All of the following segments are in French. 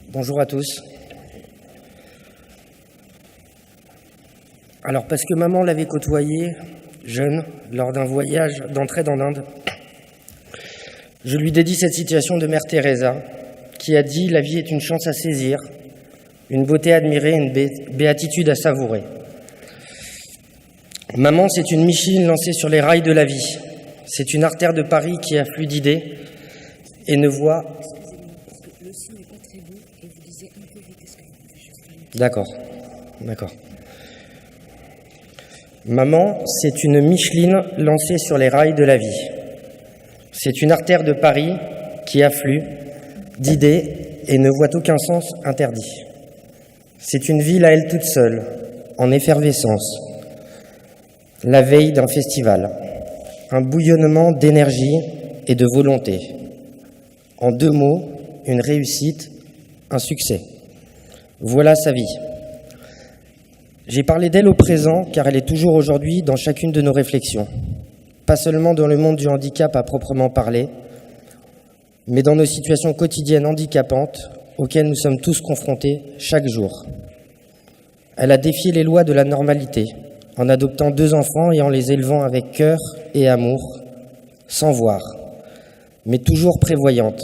Bonjour à tous. Alors, parce que maman l'avait côtoyé, jeune, lors d'un voyage d'entraide en Inde, je lui dédie cette citation de Mère Teresa, qui a dit « La vie est une chance à saisir, une beauté à admirer, une béatitude à savourer. » Maman, c'est une Micheline lancée sur les rails de la vie. C'est une artère de Paris qui afflue d'idées et ne voit... Le son n'est pas très beau et vous lisez un peu vite. Est-ce que D'accord. Maman, c'est une Micheline lancée sur les rails de la vie. C'est une artère de Paris qui afflue d'idées et ne voit aucun sens interdit. C'est une ville à elle toute seule, en effervescence, la veille d'un festival, un bouillonnement d'énergie et de volonté. En 2 mots, une réussite, un succès. Voilà sa vie. J'ai parlé d'elle au présent car elle est toujours aujourd'hui dans chacune de nos réflexions. Pas seulement dans le monde du handicap à proprement parler, mais dans nos situations quotidiennes handicapantes auxquelles nous sommes tous confrontés chaque jour. Elle a défié les lois de la normalité en adoptant 2 enfants et en les élevant avec cœur et amour, sans voir, mais toujours prévoyante.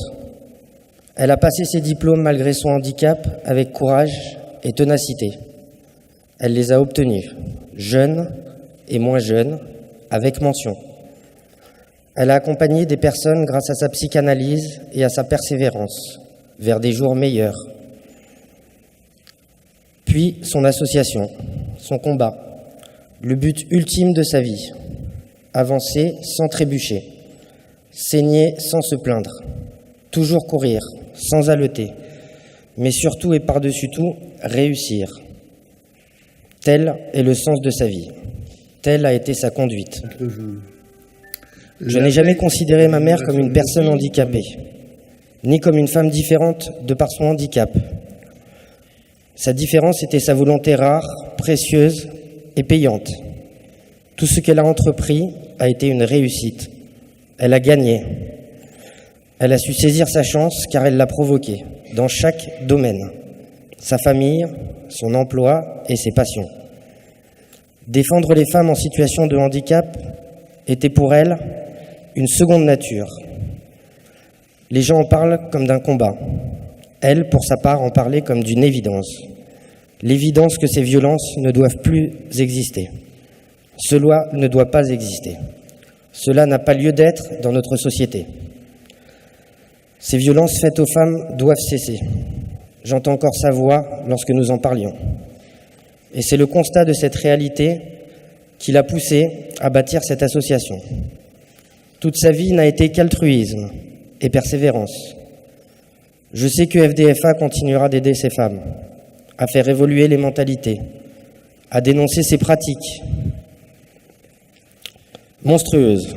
Elle a passé ses diplômes malgré son handicap avec courage et ténacité. Elle les a obtenus, jeunes et moins jeunes, avec mention. Elle a accompagné des personnes grâce à sa psychanalyse et à sa persévérance vers des jours meilleurs. Puis son association, son combat, le but ultime de sa vie, avancer sans trébucher, saigner sans se plaindre, toujours courir sans haleter, mais surtout et par-dessus tout, réussir. Tel est le sens de sa vie. Telle a été sa conduite. Je n'ai jamais considéré ma mère comme une personne handicapée, ni comme une femme différente de par son handicap. Sa différence était sa volonté rare, précieuse et payante. Tout ce qu'elle a entrepris a été une réussite. Elle a gagné. Elle a su saisir sa chance car elle l'a provoquée dans chaque domaine. Sa famille, son emploi et ses passions. Défendre les femmes en situation de handicap était pour elle une seconde nature. Les gens en parlent comme d'un combat. Elle, pour sa part, en parlait comme d'une évidence. L'évidence que ces violences ne doivent plus exister. Cela ne doit pas exister. Cela n'a pas lieu d'être dans notre société. Ces violences faites aux femmes doivent cesser. J'entends encore sa voix lorsque nous en parlions. Et c'est le constat de cette réalité qui l'a poussé à bâtir cette association. Toute sa vie n'a été qu'altruisme et persévérance. Je sais que FDFA continuera d'aider ces femmes, à faire évoluer les mentalités, à dénoncer ces pratiques monstrueuses.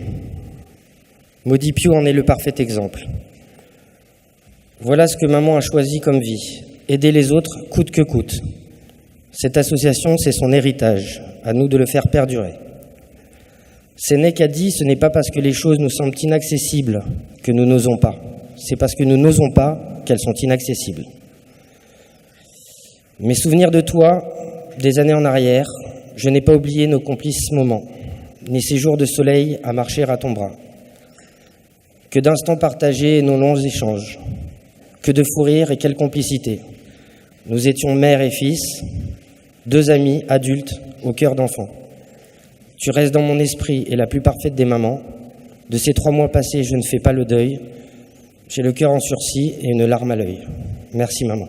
Maudit Pio en est le parfait exemple. Voilà ce que maman a choisi comme vie, aider les autres coûte que coûte. Cette association, c'est son héritage, à nous de le faire perdurer. Sénèque a dit « Ce n'est pas parce que les choses nous semblent inaccessibles que nous n'osons pas. C'est parce que nous n'osons pas qu'elles sont inaccessibles. » Mes souvenirs de toi, des années en arrière, je n'ai pas oublié nos complices moments, ni ces jours de soleil à marcher à ton bras. Que d'instants partagés et nos longs échanges. Que de fou rires et quelle complicité. Nous étions mère et fils, 2 amis adultes au cœur d'enfants. Tu restes dans mon esprit et la plus parfaite des mamans. De ces 3 mois passés, je ne fais pas le deuil. J'ai le cœur en sursis et une larme à l'œil. Merci maman.